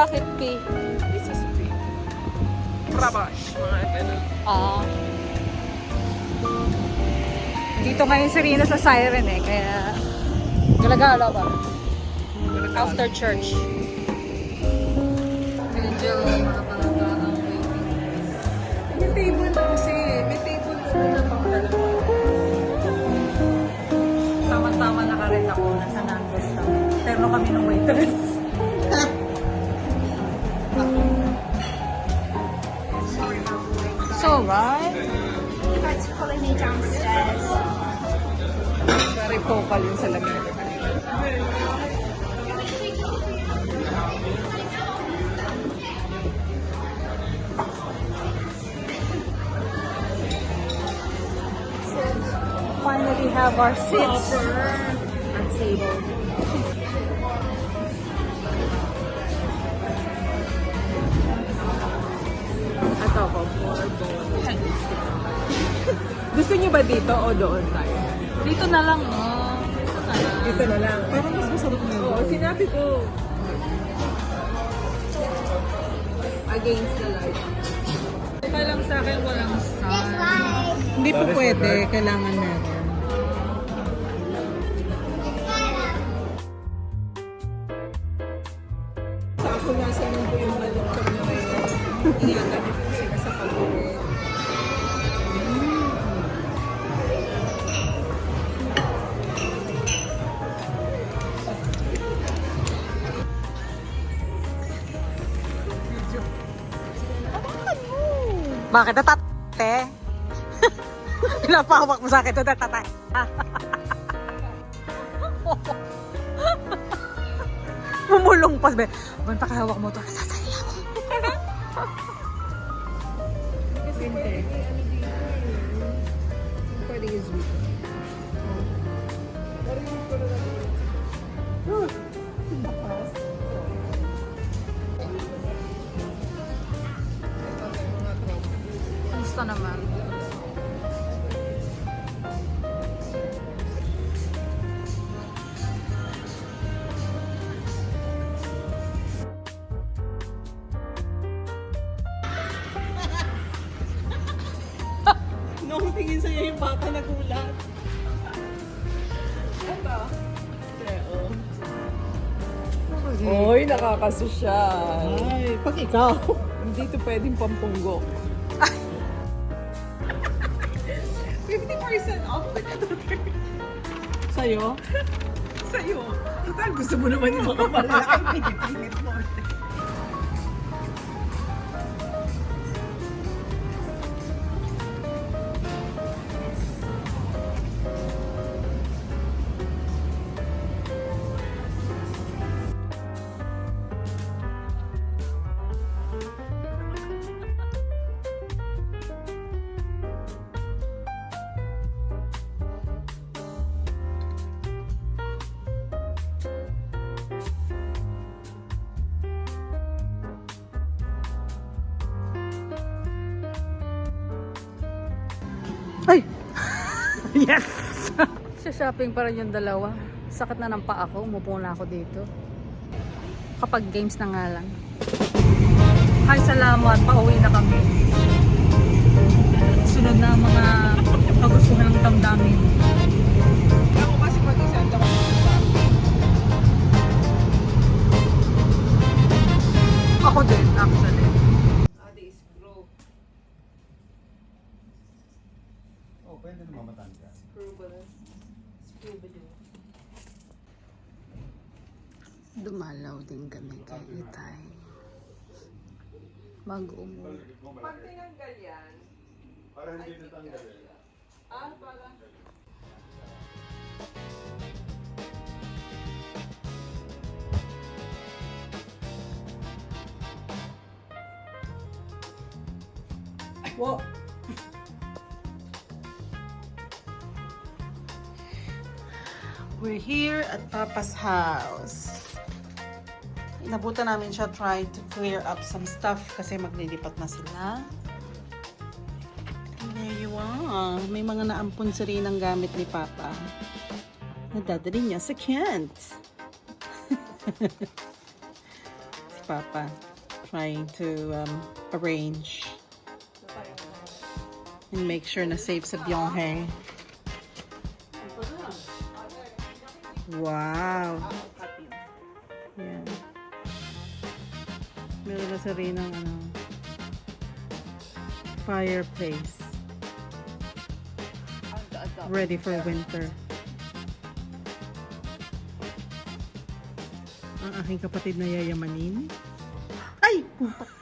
Bakit P? This is P. Trabash, mga ganun. Ah. Dito ngayon si Rina sa Siren eh, kaya galagala ba? After church. Medyo mahaba ang waiting. May table kasi. May table na pang dalawa. Tama-tama nakaret ako, nasa Nandos kami. Terno kami ng waitress. So, right? That's calling me downstairs. Very vocal yung salamin. Finally have our seats. A table. Ito ko, gusto niyo ba dito o doon tayo? Dito na lang, no? Dito na lang. Dito na lang. Parang mas masarap na yun. Oo, sinabi ko. Against the light. Kaya lang sa akin walang sun. Hindi po pwede. Kailangan meron. Sa ako nasa nyo po yung balik ko na rin. Iyakan niyo po sila sa pag-uwi. Bakit natate? Pinapahawak mo sa akin ito, natate. Mumulong pa. Ban, pakahawak mo ito. Nasasali ako. Winter. Pwede yung sweet. Gusto naman. Nung tingin sa'yo yung bata nagulat. Ito. Oy, nakakasosyal. Ay, pag ikaw. Hindi ito pwedeng pampunggo. 50% off. Sa'yo? Sa'yo. Total, gusto mo naman yung mga malalaking pinipinit mo. Ay! Yes! Sa shopping pa rin yung dalawa. Sakit na ng paa ko. Umupo na ako dito. Kapag games na nga lang. Ay, salamat. Pauwi na kami. Sunod na ang mga kagustuhan ng damdamin. Ako kasi pag-isang ako. Ako din, actually. Ate is screw. Oh, pwede na mamatan ka. Screw ba na? Screw ba yun? Dumalaw din kami kay Itay. Mag-umuwi. Pag tinanggal yan, Para hindi natanggal eh. para... Wow! We're here at Papa's house. Inabutan namin siya trying to clear up some stuff kasi maglilipat na sila. And there you are. May mga naampun si rin ang gamit ni Papa. Nadadali niya sa Kent. Si Papa trying to arrange and make sure na safe sa Byonghae. Wow! Yan. Meron na sa rin ng fireplace. Ready for winter. Ang aking kapatid na yayamanin. Ay! Pumpak!